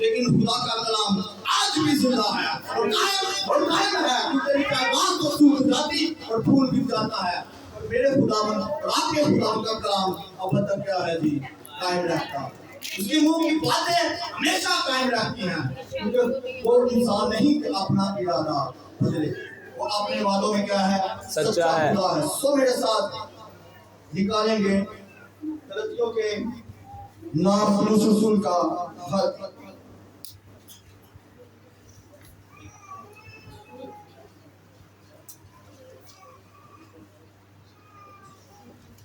لیکن خدا کا کلام آج بھی زندہ ہے اور قائم ہے. تیری پیغام تو سوکھ جاتی اور پھول بھی جاتا ہے, اور میرے خداوند اور آپ کے خداوند کا کلام اب تک کیا ہے جی, قائم رہتا. اس کی منہ کی باتیں ہمیشہ قائم رہتی ہیں, کیونکہ وہ انسان نہیں کہ اپنا ارادہ بدلے, وہ اپنے وعدوں میں کیا ہے, سچا ہے. خدا ہے. سو میرے ساتھ نکالیں گے غلطیوں کے نام پولس رسول کا خط.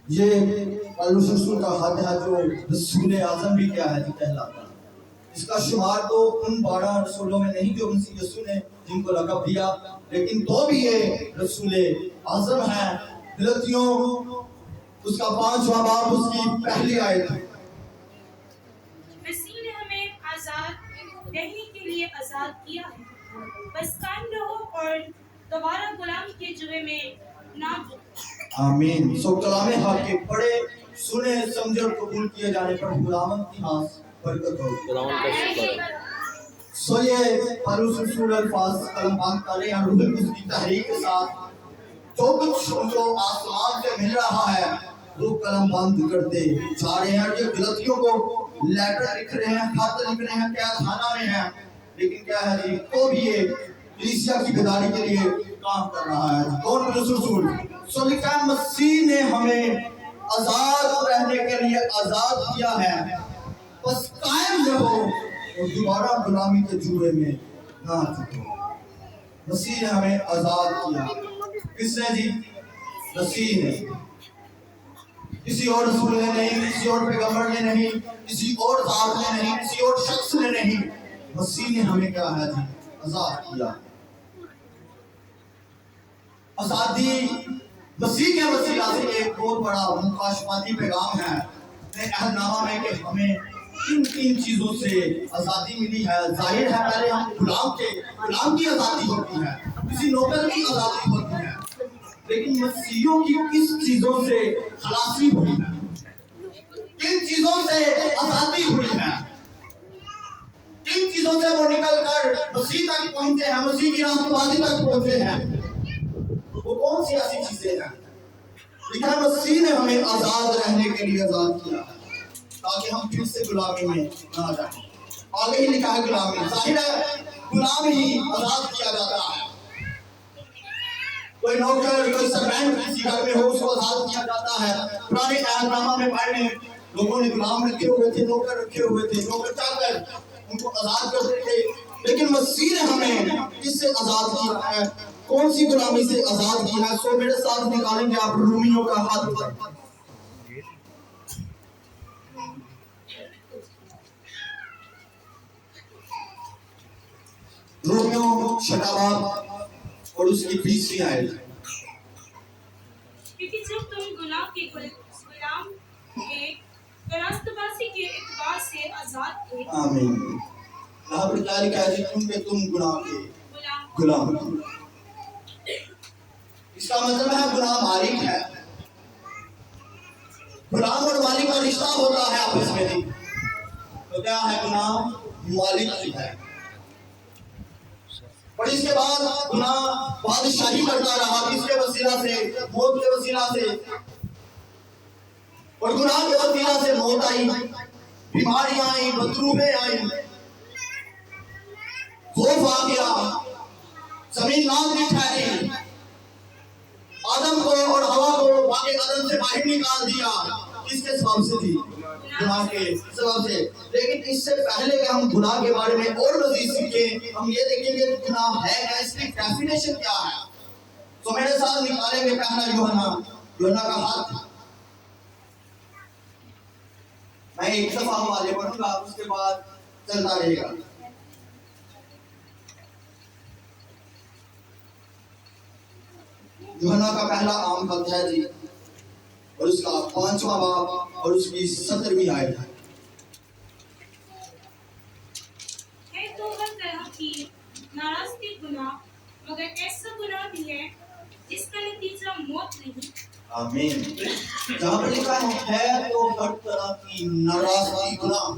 یہ پولس رسول کا خط ہے جو رسول اعظم بھی کیا ہے جی کہلاتا ہے. اس کا شمار تو ان 12 رسولوں میں نہیں جو مسیح یسوع نے جن کو لقب دیا, لیکن تو بھی یہ رسول اعظم ہے. غلطیوں اس کا 5واں باب اس کی پہلی آیت ہے. مسیح نے ہمیں آزاد رہنے کے لیے آزاد کیا ہے, بس قائم رہو اور دوبارہ غلامی کے جوے میں نہ جڑو. آمین. سو کلام حق کے پڑھے سنے سمجھے اور قبول کیے جانے پر خداوند کی ہاں برکت ہو. خداوند کا شکر ہے. سو یہ پولس رسول الفاظ قلم بند کر رہے ہیں, روح القدس کی تحریک کے ساتھ جو کچھ ان کو آسمان سے مل رہا ہے وہ قلم بند کرتے جا رہے ہیں. یہ غلطیوں کو لیٹر لکھ رہے ہیں, خط لکھ رہے ہیں, قید خانہ میں ہیں, لیکن کیا ہے جی تو بھی یہ کلیسیا کی بیداری کے لیے کام کر رہا ہے. کون پولس رسول؟ سو لکھا ہے مسیح نے ہمیں آزاد رہنے کے لیے آزاد کیا ہے, بس قائم رہو اور دوبارہ غلامی کے جوئے میں نہ چکو. مسیح نے ہمیں آزاد کیا. کس نے جی؟ مسیح نے. کسی اور رسول نے نہیں, کسی اور پیغمبر نے نہیں, کسی اور ذات نے نہیں, کسی اور شخص نے نہیں. مسیح نے ہمیں کیا ہے جی آزاد کیا. آزادی مسیح کے وسیلہ سے ایک بہت بڑا مکاشفاتی پیغام ہے عہد نامہ میں کہ ہمیں کن کن چیزوں سے آزادی ملی ہے. ظاہر ہے پہلے ہم غلام کی آزادی ہوتی ہے, کسی نوکر کی آزادی ہوتی ہے, لیکن مسیحیوں کی کس چیزوں سے خلاصی ہوئی ہے, کن چیزوں سے آزادی ہوئی ہے, کن چیزوں سے وہ نکل کر مسیح تک پہنچے ہیں, مسیح کی راستبازی تک پہنچے ہیں. وہ کون سی ایسی چیزیں ہیں؟ لکھا ہے مسیح نے ہمیں آزاد رہنے کے لیے آزاد کیا ہے تاکہ ہم پھر سے غلامی میں نہ جائیں. آگے ہی لکھا ہے غلامی. ظاہر ہے غلام ہی آزاد کیا جاتا ہے. کوئی نوکر, کوئی سرونٹ کسی گھر میں ہو اس کو آزاد کیا جاتا ہے. پرانے عہد نامہ میں پہلے لوگوں نے غلام رکھے ہوئے تھے, نوکر رکھے ہوئے تھے, نوکر چاہ کر ان کو آزاد کرتے تھے. لیکن مسیح نے ہمیں کس سے آزاد کیا ہے, کون سی غلامی سے آزاد کیا ہے؟ سو میرے ساتھ نکالیں گے آپ رومیوں کا خط. رومیوں 6 باب اور اس کی 20ویں آیت. کیونکہ جب تم گناہ کے غلام تھے تو راستبازی کے اعتبار سے آزاد تھے. آمین. یہاں پر کیا لکھا ہے جی؟ کیونکہ تم گناہ کے غلام تھے. اس کا مطلب ہے گناہ مالک ہے. غلام اور مالک کا رشتہ ہوتا ہے آپس میں جی. تو کیا ہے گناہ مالک کی ہے. اور اس کے بعد گناہ بادشاہی کرتا رہا. کس کے وسیلہ سے؟ موت کے وسیلہ سے. اور گناہ کے وسیلہ سے موت آئی, بیماریاں آئیں, بدروہیں آئیں, خوف آ گیا, زمین لال کی ٹھہری, آدم کو اور ہوا کو باقی عدن سے باہر نکال دیا. کس کے سبب سے تھی؟ گناہ کے سبب سے. لیکن اس سے پہلے کہ ہم گناہ کے بارے میں اور مزید سیکھیں, ہم یہ دیکھیں گے کہ گناہ ہے کیا, اس کی ڈیفینیشن کیا ہے. تو میرے ساتھ نکالیں گے پہلا یوحنا کا خط. میں ایک دفعہ حوالے پڑھوں گا, اس کے بعد چلتا رہے گا. یوحنا کا پہلا عام خط ہے جی, اور اس کا 5واں باب اور اس کی 17ویں آیت ہے. تو ہر طرح کی ناراضگی گناہ, مگر ایسا گناہ بھی ہے جس کا نتیجہ موت نہیں. آمین. جہاں پر لکھا ہے تو ہر طرح کی ناراضگی گناہ,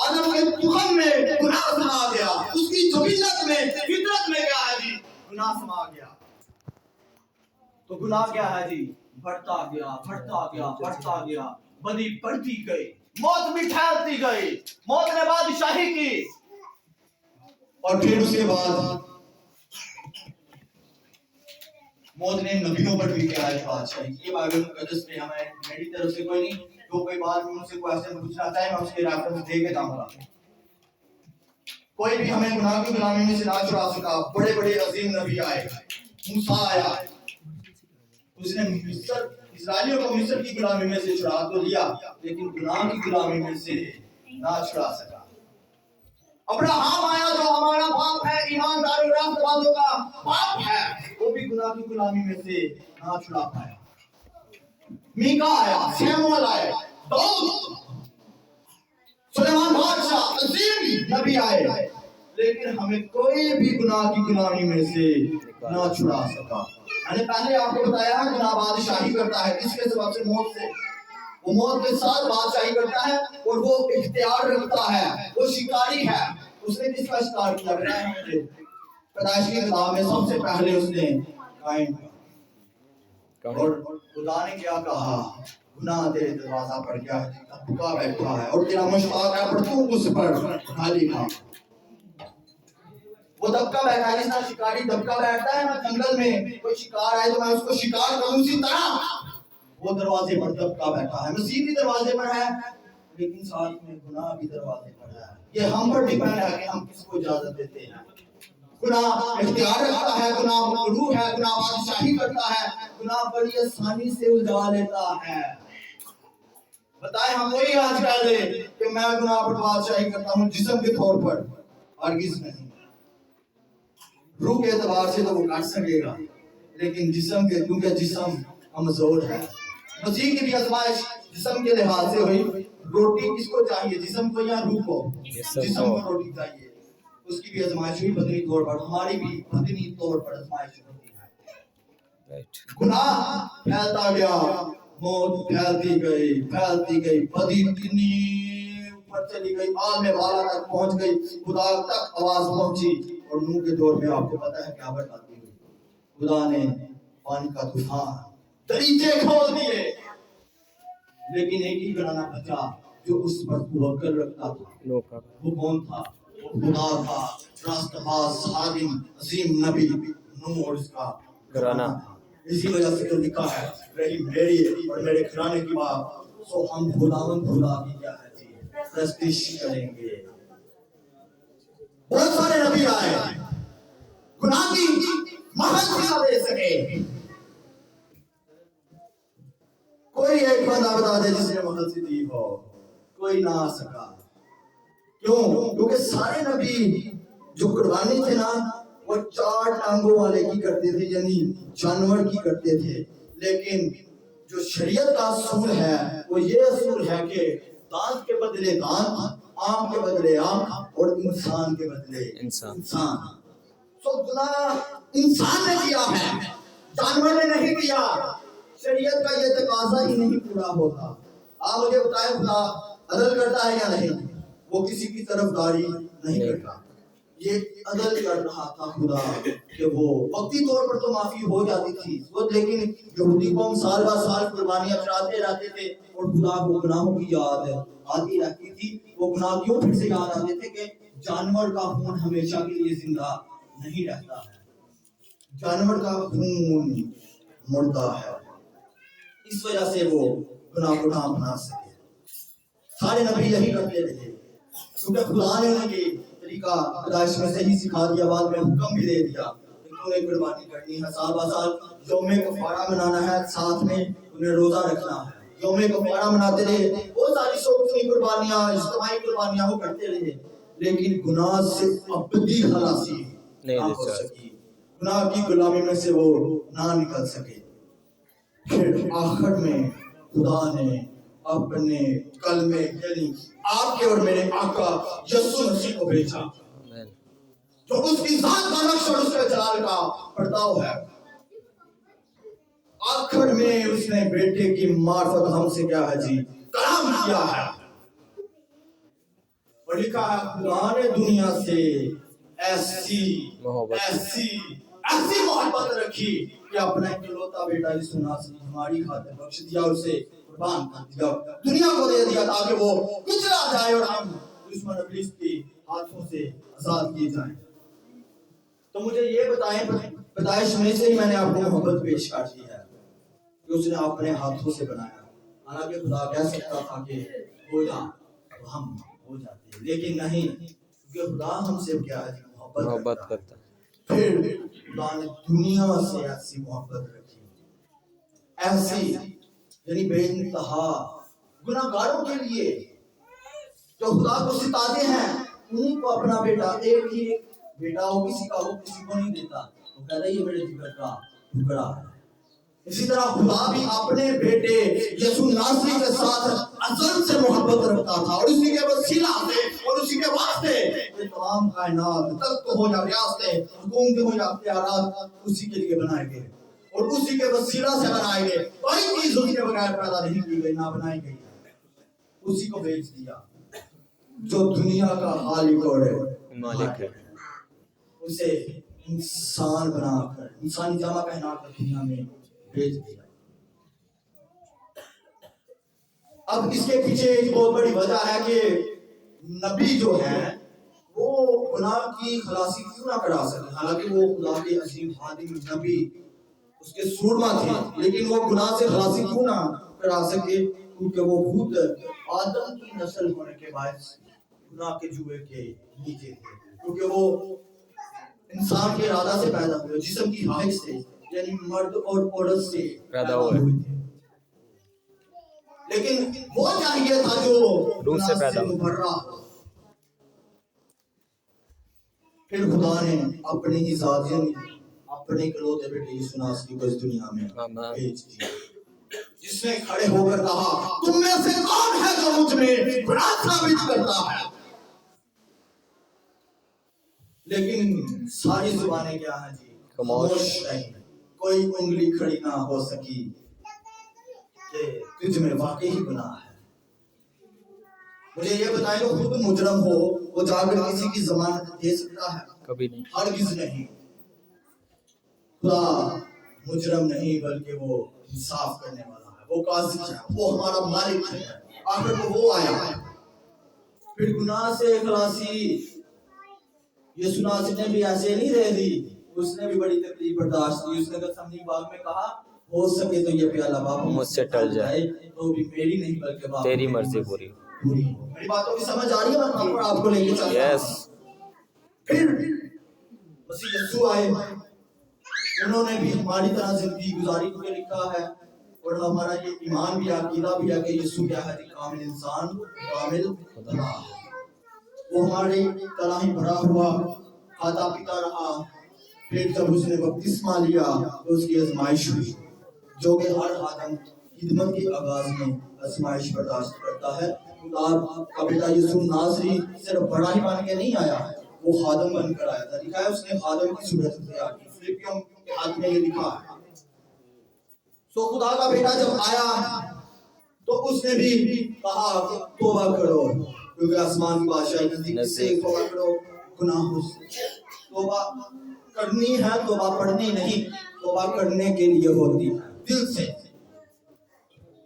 آدم کے تخم میں گناہ سما گیا، اس کی جبلت میں، فطرت میں کیا ہے جی؟ گناہ سما گیا۔ تو گناہ کیا ہے جی؟ بڑھتا گیا، بڑھتا گیا، بڑھتا گیا، بدی بڑھتی گئی، موت بھی ٹھہرتی گئی، موت نے بادشاہی کی، اور پھر اس کے بعد موت نے نبیوں پر بھی کیا ہے بادشاہی کی۔ یہ بائبل مقدس میں ہمیں میری طرف سے کوئی نہیں، جو کوئی بات مجھ سے کوئی ایسے پوچھنا چاہتا ہے میں اس کے ریفرنس دے کے جاؤں گا۔ کوئی بھی ہمیں گناہ کی غلامی میں سے نہ چھڑا سکا۔ بڑے بڑے عظیم نبی آئے، موسیٰ آیا، اس نے مصر اسرائیلیوں کو مصر کی غلامی میں سے چھڑا تو لیا، لیکن گناہ کی غلامی میں سے نہ چھڑا سکا۔ ابراہیم آیا جو ہمارا باپ ہے، ایماندار اور راست بازوں کا باپ ہے، وہ بھی گناہ کی غلامی میں سے نہ چھڑا پایا۔ میکا آیا، سیموئیل آئے، داؤد، سلیمان بادشاہ، عظیم نبی آئے، لیکن ہمیں کوئی بھی گناہ کی غلامی میں سے نہ چھڑا سکا۔ میں نے پہلے آپ کو بتایا ہے گناہ بادشاہی کرتا ہے، کس کے سبب سے؟ موت سے۔ وہ موت کے ساتھ بادشاہی کرتا ہے اور وہ اختیار رکھتا ہے، وہ شکاری ہے۔ اس نے کس کا شکار کیا؟ پیدائش کی کتاب میں سب سے پہلے اس نے قائم کیا، اور خدا نے کیا کہا؟ گناہ تیرے دروازہ پر کیا ہے؟ دبکا بیٹھا ہے اور تیرا مشتاق ہے پر تو اس پر خالی کھا۔ وہ دبکا بیٹھا ہے، جس طرح شکاری دبکا بیٹھتا ہے نا جنگل میں، کوئی شکار آئے تو میں اس کو شکار کروں، اسی طرح وہ دروازے پر دبکا بیٹھا ہے۔ مسیح بھی دروازے پر ہے، لیکن ساتھ میں گناہ بھی دروازے پر ہے۔ یہ ہم پر ڈیپینڈ ہے کہ ہم کس کو اجازت دیتے ہیں۔ گناہ اختیار رکھتا ہے، گناہ مکروہ ہے، گناہ بادشاہی کرتا ہے، گناہ بڑی آسانی سے الجھا لیتا ہے۔ بتائیں ہم وہی آج کہہ دیں کہ میں گناہ پر بادشاہی کرتا ہوں جسم کے طور پر، ہرگز نہیں۔ روح کے اعتبار سے تو وہ کر سکے گا، لیکن جسم کے، کیونکہ جسم کمزور ہے۔ مسیح کی بھی آزمائش جسم کے لحاظ سے ہوئی۔ روٹی کس کو چاہیے؟ جسم کو یا روح کو؟ جسم کو روٹی چاہیے۔ اس کی بھی آزمائش ہوئی بدنی طور پر، ہماری بھی بدنی طور پر آزمائش ہوتی ہے۔ گناہ پھیلتا گیا، موت پھیلتی گئی، پھیلتی گئی، بدی اتنی اوپر چلی گئی، عالم بالا تک پہنچ گئی، خدا تک آواز پہنچی، اور نوح کے دور میں آپ کو پتہ ہے کیا بربادی ہوئی؟ خدا نے پانی کا طوفان، دریچے کھول دیے، لیکن ایک ہی گھرانہ بچا جو اس پر توکل رکھتا تھا۔ وہ کون تھا؟ وہ خدا تھا، راست باز، خادم، عظیم نبی نوح اور اس کا گھرانہ تھا۔ اسی وجہ سے تو لکھا ہے رہی میری اور میرے گھرانے کی بات، سو ہم خداوند خدا کی کیا ہے جی پرستش کریں گے۔ بہت سارے نبی آئے، گناہ کی مہر بھی نہ دے سکے۔ کوئی ایک بندہ بتا دے جس نے مہر سی دی ہو، کوئی نہ آ سکا۔ کیوں؟ کیونکہ سارے نبی جو قربانی تھے نا وہ 4 ٹانگوں والے کی کرتے تھے، یعنی جانور کی کرتے تھے، لیکن جو شریعت کا اصول ہے وہ یہ اصول ہے کہ دانت کے بدلے دانت، آنکھ کے بدلے آنکھ، اور انسان کے بدلے انسان۔ سو گناہ انسان نے کیا ہے، جانور نے نہیں کیا۔ شریعت کا یہ تقاضا ہی نہیں پورا ہوتا۔ آپ مجھے بتائیں خدا عدل کرتا ہے یا نہیں؟ وہ کسی کی طرفداری نہیں کرتا۔ یہ عدل کر رہا تھا خدا کہ وہ وقتی طور پر تو معافی ہو جاتی تھی، لیکن یہودی قوم سال بعد سال قربانیاں چڑھاتے رہتے تھے اور خدا کو گناہوں کی یاد آتی رہتی تھی۔ وہ گناہ کیوں پھر سے یاد آتے تھے کہ جانور کا خون ہمیشہ کے لیے زندہ نہیں رہتا ہے، جانور کا خون مردہ ہے، اس وجہ سے وہ گناہ کو نہ بنا سکے۔ سارے نبی یہی کرتے رہے، کیونکہ خدا نے انہیں یہ طریقہ پیدائش میں صحیح سکھا دیا، بعد میں حکم بھی دے دیا کہ تمہیں قربانی کرنی ہے، سال بہ سال یوم کفارہ منانا ہے، ساتھ میں انہیں روزہ رکھنا ہے۔ یوم کفارہ مناتے رہے، بہت ساری سوچنی قربانیاں، اجتماعی قربانیاں وہ کرتے رہے، لیکن گناہ سے ابدی خلاصی نہ ہو سکی، گناہ کی غلامی میں سے وہ نہ نکل سکے۔ پھر آخر میں خدا نے اپنے کلمے یعنی آپ کے اور میرے آقا یسوع مسیح کو بھیجا، جو اس کی ذات کا نقش اور اس کے جلال کا پرتاؤ ہے۔ آخر میں اس نے بیٹے کی معرفت ہم سے کیا ہے جی کلام کیا ہے، اور لکھا ہے خدا نے دنیا سے ایسی محبت رکھی کہ اپنا اکلوتا بیٹا یسوع مسیح ہماری خاطر بخش دیا اور اسے قربان کر دیا، دنیا کو دے دیا تاکہ وہ کچلا جائے اور ہم دشمن ابلیس کے ہاتھوں سے آزاد کیے جائیں۔ تو مجھے یہ بتائیں، پیدائش میں سے ہی میں نے آپ کو محبت پیش کر دی ہے کہ اس نے اپنے ہاتھوں سے بنایا، حالانکہ خدا کہہ سکتا تھا کہ ہو جا تو ہم ہو جاتے، لیکن نہیں، کیونکہ خدا ہم سے کیا ہے محبت کرتا ہے۔ پھر خدا نے دنیا سے ایسی محبت رکھی، ایسی یعنی بے انتہا گناہ گاروں کے لیے جو خدا کو ستاتے ہیں، انہیں کو اپنا بیٹا، ایک ہی بیٹا ہو کسی کا، وہ کسی کو نہیں دیتا، وہ کہتا ہے یہ میرے جگر کا ٹکڑا ہے۔ اسی طرح خدا بھی اپنے بیٹے یسوع ناصری کے ساتھ ازل سے محبت رکھتا تھا، اور اسی کے وسیلہ سے اور اسی کے واسطے یہ تمام کائنات تخت ہو یا ریاستیں، حکومتیں ہو یا اختیارات اسی کے لیے بنائے گئے اور اسی کے وسیلہ سے بنائے گئے۔ کوئی چیز اس کے بغیر پیدا نہیں کی گئی، نہ بنائی گئی، اسی کو بیچ دیا جو دنیا کا خالق اور مالک ہے، اسے انسان بنا کر، انسانی جامہ پہنا کر دنیا میں بھیج دیا۔ اب اس کے پیچھے ایک بہت بڑی وجہ ہے کہ نبی جو ہے وہ گناہ کی خلاصی کیوں نہ کرا سکے، حالانکہ وہ خدا کے عظیم خادم نبی اس کے سورما تھے، لیکن وہ گناہ سے خلاصی کیوں نہ کرا سکے، کیونکہ وہ خود آدم کی نسل ہونے کے باعث گناہ کے جوئے کے نیچے تھے، کیونکہ وہ انسان کے ارادہ سے پیدا ہوئے، جسم کی خواہش سے، یعنی مرد اور عورت سے پیدا ہوئے تھے، لیکن وہ چاہیے تھا جو روح سے پیدا ہو۔ مبرہ۔ پھر خدا نے اپنی ہی ذات یعنی اپنے اکلوتے بیٹے یسوع مسیح کو اس دنیا میں بھیج دیا، جس نے کھڑے ہو کر کہا تم میں سے کون ہے جو مجھ میں گناہ ثابت کرتا ہے؟ لیکن ساری زبانیں کیا ہیں جی؟ خاموش رہیں، کوئی انگلی کھڑی نہ ہو سکی کہ تجھ میں واقعی گناہ ہے۔ مجھے یہ بتائیں کہ خود مجرم ہو وہ جا کر کسی کی ضمانت دے سکتا ہے؟ کبھی نہیں، ہرگز نہیں۔ خدا مجرم نہیں بلکہ وہ انصاف کرنے والا ہے، وہ قاضی ہے، وہ ہمارا مالک ہے، آخر وہ آیا ہے۔ پھر گناہ سے خلاصی یسوع مسیح نے بھی ایسے نہیں دے دی، اس نے بھی بڑی تکلیف برداشت کی۔ اس نے گتسمنی باغ میں کہا ہو سکے تو یہ پیالہ باپ مجھ سے ٹل جائے، تو بھی میری نہیں بلکہ باپ تیری مرضی پوری ہو۔ میری باتوں کی سمجھ آ رہی ہے؟ میں کہاں پر آپ کو لے کے چلتا ہوں۔ یس، پھر مسیح یسوع آئے، انہوں نے بھی ہماری طرح زندگی گزاری کو لکھا ہے، اور ہمارا یہ ایمان بھی عقیدہ بھی ہے کہ یسوع کیا ہے، کامل انسان، کامل خدا ہے۔ وہ ہمارے طرح ہی بھرا ہوا کھاتا پیتا رہا، پھر جب اس نے بپتسمہ لیا تو اس کی آزمائش ہوئی، جو کہ ہر آدم خدمت کے آغاز میں آزمائش برداشت کرتا ہے۔ خدا کا بیٹا یسوع ناصری صرف بڑا ہی بن کے نہیں آیا، وہ خادم بن کر آیا تھا۔ لکھا ہے اس نے خادم کی صورت اختیار کی، فلپیوں کے ہاتھ میں یہ لکھا ہے۔ سو خدا کا بیٹا جب آیا تو اس نے بھی کہا کہ توبہ کرو، کیونکہ آسمان کی بادشاہی نزدیک سے، توبہ کرو گناہوں سے۔ توبہ کرنی ہے، توبہ پڑھنی نہیں، توبہ کرنے کے لیے ہوتی ہے دل سے۔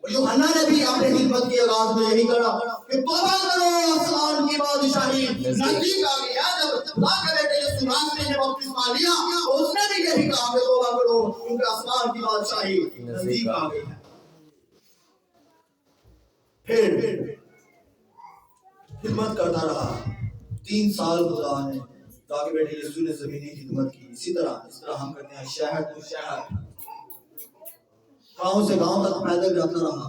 اور یوحنا نے بھی اپنے خدمت کے آغاز میں یہی کہا کہ توبہ کرو، آسمان کی بادشاہی نزدیک آ گئی ہے۔ جب خدا کے بیٹے یسوع مسیح نے بپتسمہ لیا تو اس نے بھی یہی کہا کہ توبہ کرو، کیونکہ آسمان کی بادشاہی نزدیک آ گئی ہے۔ پھر خدمت کرتا رہا 3 سال خدا نے خدا کے بیٹے یسوع نے زمینی خدمت کی۔ اسی طرح ہم کرتے ہیں، شہر تو شہر، گاؤں سے گاؤں تک پیدل جاتا رہا۔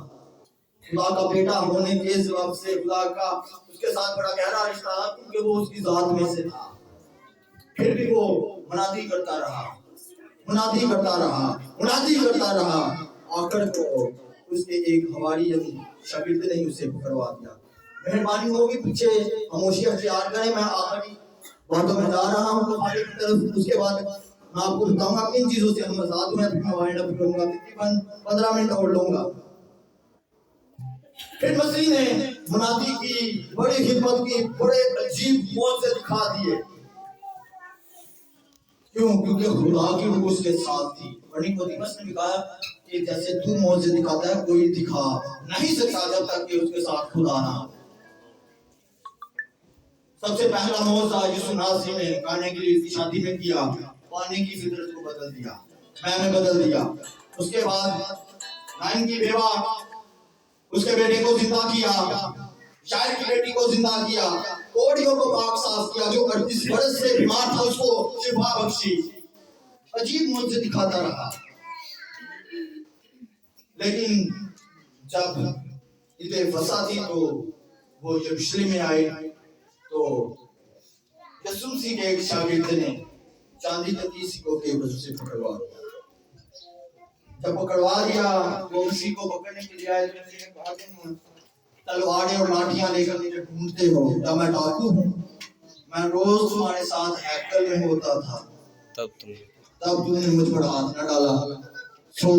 خدا کا بیٹا ہونے کے سبب سے خدا کا اس کے ساتھ بڑا گہرا رشتہ تھا، کیونکہ وہ اس کی ذات میں سے تھا۔ پھر بھی وہ منادی کرتا رہا، منادی کرتا رہا، منادی کرتا رہا۔ آخر کو اس کے ایک حواری یعنی شاگرد نے اسے پکڑوا دیا۔ مہربانی ہوگی پیچھے خاموشی اختیار کریں، میں آخری باتوں میں جا رہا ہوں تمہاری طرف۔ اس کے بعد میں آپ کو بتاؤں گا کن چیزوں سے ہم آزاد ہوئے، پھر میں وائنڈ اپ کروں گا، تقریباً 15 منٹ اور لوں گا۔ پھر مسیح نے منادی کی، بڑی خدمت کی، بڑے عجیب معجزے دکھا دیے. کیوں؟ کیونکہ خدا کی روح اس کے ساتھ تھی. اور نیقودیمس نے بھی کہا کہ جیسے تو معجزے دکھاتا ہے کوئی دکھا نہیں سکتا جب تک کہ اس کے ساتھ خدا نہ ہو. سب سے پہلا معجزہ یسوع ناصری نے کانے کی شادی میں کیا، پانی کی فطرت کو بدل دیا، میں بدل دیا. اس کے بعد نائن کی بیوہ اس کے بیٹے کو زندہ کیا، شاعر کی بیٹی کو زندہ کیا، کوڑیوں کو پاک صاف کیا، جو 38 برس سے بیمار تھا اس کو شفا بخشی. عجیب معجزے دکھاتا رہا. لیکن جب عید فصح تھی تو وہ یروشلم میں آئے تو یسوع مسیح کے ایک شاگرد نے چاندی کے 30 سکوں کے وجہ سے پکڑوا دیا. جب پکڑوا دیا وہ مسیح کو پکڑنے کے لیے آئے تو مسیح نے کہا تم تلواریں اور لاٹھیاں لے کر مجھے ڈھونڈتے ہو، کیا میں ڈاکو ہوں؟ میں روز تمہارے ساتھ ہیکل میں ہوتا تھا، تب تم نے مجھ پر ہاتھ نہ ڈالا. سو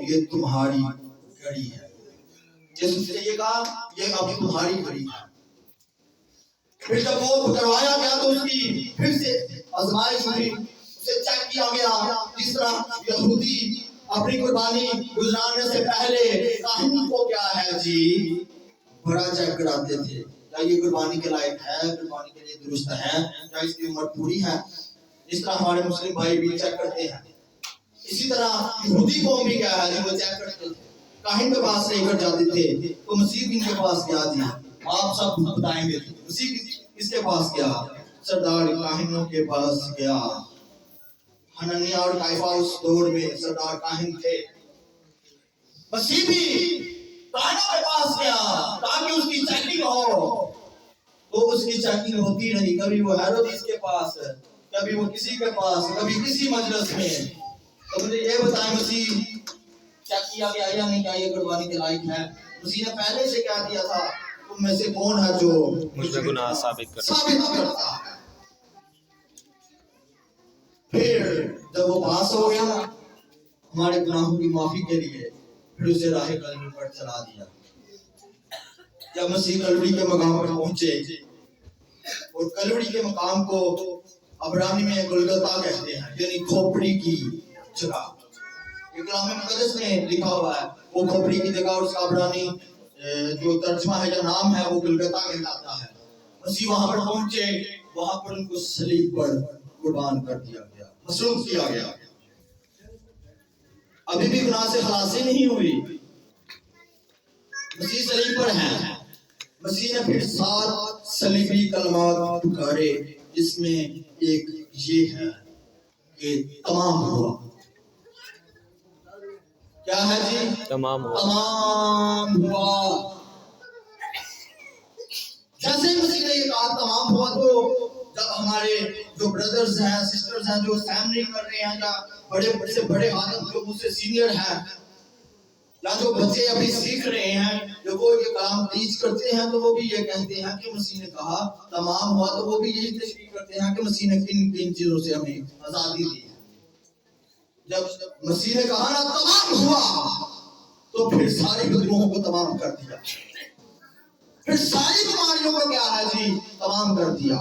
یہ تمہاری گھڑی ہے. یسوع سے یہ کہا یہ اب تمہاری گھڑی ہے. پھر جب وہ پکڑوایا گیا تو اس کی پھر سے آزمائش ہوئی، اسے چیک کیا گیا. جس طرح یہودی اپنی قربانی گزرانے سے پہلے کاہن کو کیا ہے جی بڑا چیک کراتے تھے، کیا یہ قربانی کے لائق ہے، قربانی کے لیے درست ہے، کیا اس کی عمر پوری ہے. اس طرح ہمارے مسلم بھائی بھی چیک کرتے ہیں. اسی طرح یہودی قوم بھی کیا ہے وہ چیک کرتے تھے، کاہن کے پاس لے کر جاتے تھے. تو مسیح ان کے پاس گیا جی آپ سب بتائیں گے. مسیح اس کے پاس گیا، سردار کاہنوں کے پاس گیا. حنانیہ اور قیافہ اس دور میں سردار کاہن تھے. مسیح بھی کاہنوں کے پاس گیا تاکہ اس کی چیکنگ ہو. تو اس کی چیکنگ ہوتی رہی. کبھی وہ ہیرودیس کے پاس، کبھی وہ کسی کے پاس، کبھی کسی مجلس میں. تو مجھے یہ بتائیں مسیح چیک کیا گیا یا نہیں، کیا یہ قربانی کے لائق ہے؟ مسیح نے پہلے سے کیا دیا تھا تم میں سے کون ہے جو مجھ میں گناہ ثابت کرتا ہے. پھر جب وہ پاس ہو گیا ہمارے گناہوں کی معافی کے لیے، پھر اسے راہ کلوری پر چلا دیا. جب مسیح کلوری کے مقام پر پہنچے، اور کلوری کے مقام کو عبرانی میں گلگتا کہتے ہیں، یعنی کھوپڑی کی جگہ. یہ کلام مقدس میں لکھا ہوا ہے وہ کھوپڑی کی جگہ، اور اس کا عبرانی جو ترجمہ ہے یا نام ہے وہ گلگتا کہلاتا ہے. مسیح وہاں پر پہنچے، وہاں پر ان کو صلیب پر قربان کر دیا گیا، مصلوب کیا گیا. ابھی بھی گناہ سے خلاصی نہیں ہوئی. مسیح صلیب پر ہیں. مسیح نے پھر 7 صلیبی کلمات پکارے، جس میں ایک یہ ہے کہ تمام ہوا. کیا ہے جی؟ تمام ہوا. تمام ہوا. جیسے مسیح نے یہ کہا تمام ہوا، تو جب ہمارے جو بردرز ہیں، سسٹرز ہیں، جو سیمنی کر رہے ہیں، یا بڑے سے بڑے آدم جو مجھ سے سینئر ہیں، یا جو بچے ابھی سیکھ رہے ہیں، جو وہ یہ کلام ٹیچ کرتے ہیں، تو وہ بھی یہ کہتے ہیں کہ مسیح نے کہا تمام ہوا. تو وہ بھی یہی تشریح کرتے ہیں کہ مسیح نے کن چیزوں سے ہمیں آزادی دی. جب مسیح نے کہا نا تمام ہوا، تو پھر ساری بدبوؤں کو تمام کر دیا. پھر ساری بیماریوں کو کیا ہے جی تمام کر دیا.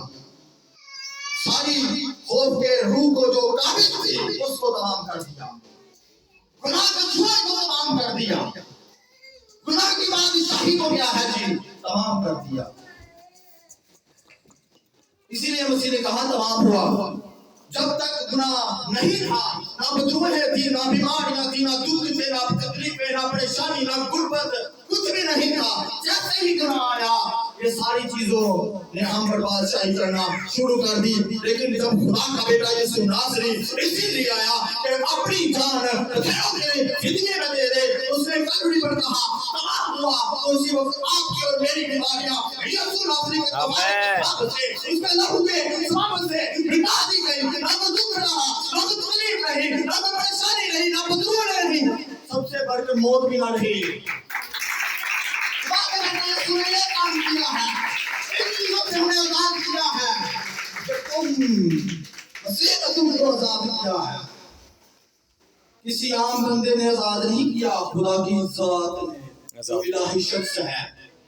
ساری خوف کے روح کو جو قابض تھی اس کو تمام کر دیا. گناہ کے جوئے کو تمام کر دیا. گناہ کی بادشاہی کو کیا ہے جی تمام کر دیا. اسی لیے مسیح نے کہا تمام ہوا. جب تک گناہ نہیں تھا، نہ بدبوئیں تھی، نہ بیماریاں تھی، نہ دکھ تھے، نہ تکلیفیں، نہ پریشانی، نہ غربت، کچھ بھی نہیں تھا. جیسے ہی گناہ آیا یہ ساری چیزوں نے ہم پر بادشاہی کرنا شروع کر دی. لیکن جب خدا کا بیٹا یسوع ناصری اسی لیے آیا کہ اپنی جان بھیڑوں کے فدیے میں دے دے، اس نے کلوری پر کہا تمام ہوا. تو اسی وقت آپ کی اور میری بیماریاں یسوع ناصری کے تمام سے اس کے لہو کے ثواب سے مٹا دی گئی. نہ تو دکھ رہا، نہ تو تکلیف رہی، نہ تو پریشانی رہی، نہ بدبو رہی، سب سے بڑھ کر موت بھی نہ رہی. یسوع نے یہ کام کیا ہے، ان چیزوں سے ہمیں آزاد کیا ہے کہ مسیح نے تم کو آزاد کیا ہے. کسی عام بندے نے آزاد نہیں کیا، خدا کی ذات نے جو الہی شخص ہے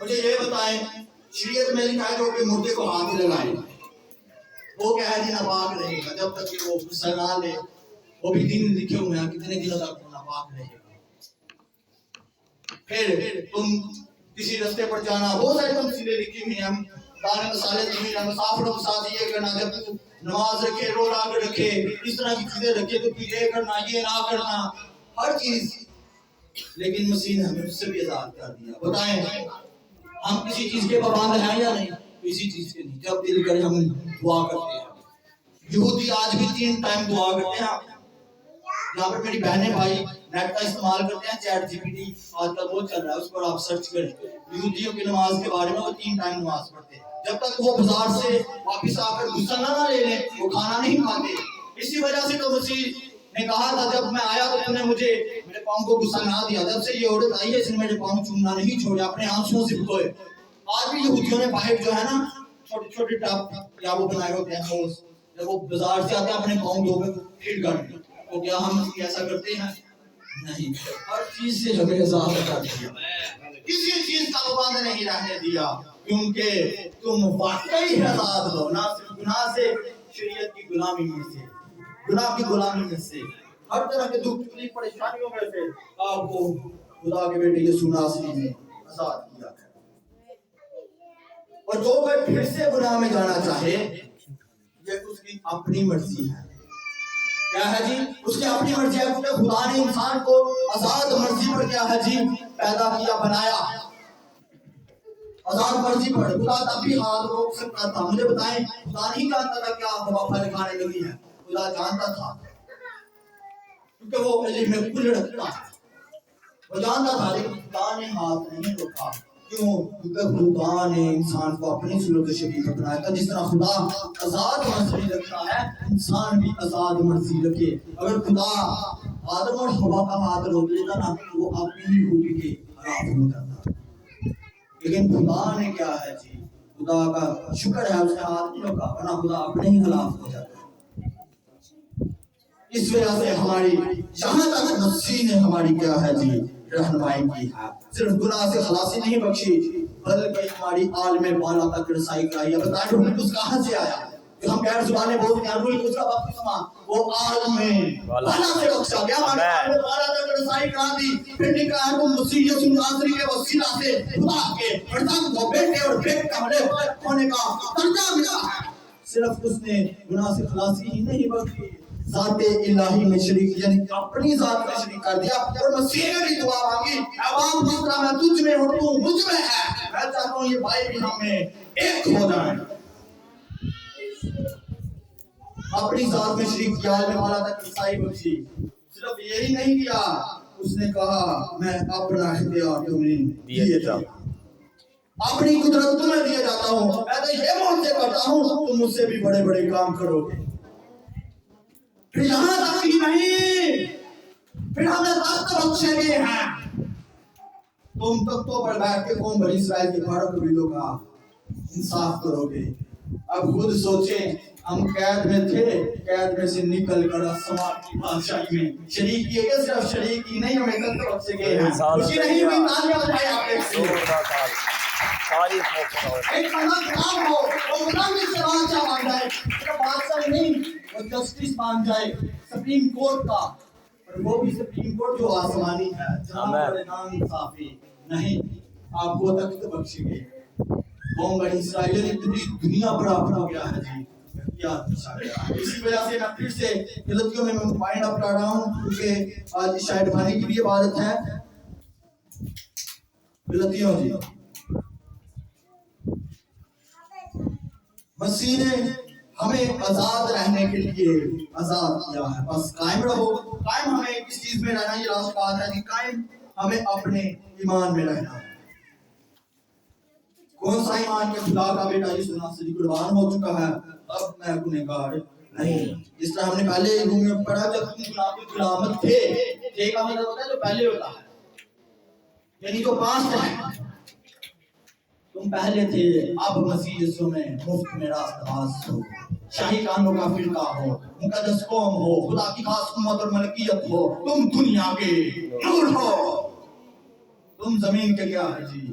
مجھے یہ بتائیں شریعت میں لکھا ہے جو کہ مردے کو ہاتھ لگائے وہ کیا ہے جی ناپاک رہے گا جب تک کہ وہ غسل نہ لے. وہ بھی دن لکھے ہوئے ہیں کتنے دنوں تک وہ ناپاک رہے گا. پھر تم کسی رستے پر جانا بہت ساری تفصیلیں لکھی ہوئی ہیں. ہم دانے مسالے دی ہیں مسافروں کے ساتھ یہ کرنا جب تو نماز رکھے روزہ رکھے اس طرح کی چیزیں رکھے تو یہ کرنا یہ نہ کرنا ہر چیز. لیکن مسیح نے ہمیں اس سے بھی آزاد کر دیا. بتائیں ہم کسی چیز کے پابند ہیں یا نہیں؟ کسی چیز کے نہیں. جب دل کرے ہم دعا کرتے ہیں. یہودی آج بھی 3 ٹائم دعا کرتے ہیں. یہاں پر میری بہنیں بھائی نیٹ کا استعمال کرتے ہیں چیٹ جی پی ٹی آج کل بہت چل رہا ہے اس پر آپ سرچ کریں. یہودیوں کی نماز کے بارے میں وہ 3 ٹائم نماز پڑھتے ہیں. جب تک وہ بازار سے واپس آ کر غسل نہ لے لیں وہ کھانا نہیں کھاتے. اسی وجہ سے تو مسیح نے کہا تھا جب میں آیا تو تم نے مجھے میرے پاؤں کو غسل نہ دیا. جب سے یہ عورت آئی ہے اس نے میرے پاؤں چومنا نہیں چھوڑا اپنے آنسوؤں سے دھوئے. آج بھی یہودیوں نے باہر جو ہے نا چھوٹے چھوٹے ٹب یا وہ بنائے ہوتے ہیں ہوز جب وہ بازار سے آتے ہیں اپنے پاؤں دھو کر پھر کرتے ہیں. تو کیا ہم ایسا کرتے ہیں؟ نہیں. ہر چیز سے ہمیں آزاد کر دیا. کسی چیز کا پابند نہیں رہنے دیا کیونکہ تم واقعی آزاد ہو. نہ صرف گناہ سے شریعت کی غلامی میں سے گناہ کی غلامی میں سے ہر طرح کے دکھ تکلیف پریشانیوں میں سے آپ کو خدا کے بیٹے یسوع ناصری نے آزاد کیا ہے. اور جو کوئی پھر سے گناہ میں جانا چاہے یہ اس کی اپنی مرضی ہے. کیا ہے جی؟ اس کی اپنی مرضی ہے کیونکہ خدا نے انسان کو آزاد مرضی پر کیا ہے جی پیدا کیا بنایا. آزاد مرضی پر خدا تب بھی ہاتھ روک سکتا تھا. مجھے بتائیں خدا نہیں جانتا تھا کیا ہوا پھل کھانے لگی ہے. خدا جانتا تھا کیونکہ وہ علم میں کھل رکھتا ہے. وہ جانتا تھا لیکن خدا نے ہاتھ نہیں روکا. کیوں؟ کیونکہ خدا نے انسان کو اپنی صورت شبیہ پر بنایا تھا. جس طرح خدا آزاد مرضی رکھتا ہے انسان بھی آزاد مرضی رکھے. اگر خدا آدم اور حوا کا ہاتھ روک لیتا نا تو وہ اپنی ہی خوبی کے خلاف ہو جاتا. لیکن خدا نے کیا ہے جی خدا کا شکر ہے اس نے ہاتھ نہیں روکا ورنہ خدا اپنے ہی خلاف ہو جاتا. اس وجہ سے ہماری جہاں تک مسیح نے ہماری کیا ہے جی رہنمائی کی ہے صرف گناہ سے خلاصی نہیں بخشی بلکہ ہماری عالم بالا تک رسائی کرائی ہے. بتائیں روح القدس کہاں سے آیا؟ جو ہم غیر زبانیں بولتے ہیں روح القدس کا بپتسمہ وہ عالم بالا سے بخشا گیا. ہمارے عالم بالا تک رسائی کرا دی. پھر نکلا ہے تم مسیح یسوع ناصری کے وسیلہ سے خدا کے فرزند کو بیٹے اور بیٹ کا بڑے ہونے کا درجہ ملا ہے. صرف اس نے گناہ سے خلاصی ہی نہیں بلکہ ذات الہی میں شریک یعنی اپنی ذات میں شریک کر دیا. اور مسیح نے بھی دعا مانگی اب دوسرا میں تجھ میں ہوں تو مجھ میں ہے. میں چاہتا ہوں یہ بھائی بھی ہم میں ایک ہو جائیں. اپنی ذات میں شریک کیا میں والا تک رسائی بخشی. صرف یہی نہیں کیا اس نے کہا میں اپنا اختیار تمہیں دیے جاتا ہوں اپنی قدرت تمہیں دیے جاتا ہوں. میں تو یہ معجزے کرتا ہوں تم مجھ سے بھی بڑے بڑے کام کرو گے. پھر یہاں تک ہی نہیں پھر ہمیں تخت بخشے گئے ہیں. تم تختوں پر بیٹھ کے قوم بنی اسرائیل کے بڑوں قبیلوں کا انصاف کرو گے. اب خود سوچیں ہم قید میں تھے قید میں سے نکل کر آسمان کی بادشاہی میں شریک کیے گئے. صرف شریک ہی نہیں ہمیں تخت بخشے گئے ہیں. خوشی نہیں ہوئی تالیاں بجائیں آپ ایک بندہ خراب ہو وہ غلامی سے بادشاہ بن جائے. صرف بادشاہ نہیں وہ جسٹس بن جائے سپریم کورٹ کا. اور وہ بھی سپریم کورٹ جو آسمانی ہے جہاں پر ناانصافی نہیں. آپ کو تخت بخشے گئے. قوم بنی اسرائیل نے پوری دنیا پر اپنا کیا ہے جی اختیار بچا گیا. اسی وجہ سے میں پھر سے غلطیوں میں مائنڈ اپ کر رہا ہوں کیونکہ آج شاید بھائی کی بھی عبادت ہے. غلطیوں جی مسیح نے ہمیں آزاد رہنے کے لیے آزاد کیا ہے. بس قائم رہو. قائم ہمیں کس چیز میں رہنا یہ لاسٹ بات ہے کہ قائم ہمیں اپنے ایمان میں رہنا ہے. کون سا ایمان کے خدا کا بیٹا یسوع ناصری قربان ہو چکا ہے اب میں گنہگار نہیں. جس طرح ہم نے پہلے روم میں پڑھا جب تم گناہ کی غلامت تھے ایک مطلب ہوتا ہے جو پہلے ہوتا ہے یعنی جو پاسٹ ہے. تم پہلے تھے اب مسیح یسوع میں مفت میں راست باز ہو. شاہی قانون کا فرقہ ہو مقدس قوم ہو خدا کی خاص امت اور ملکیت ہو. تم دنیا کے نور ہو. تم زمین کے کیا ہے جی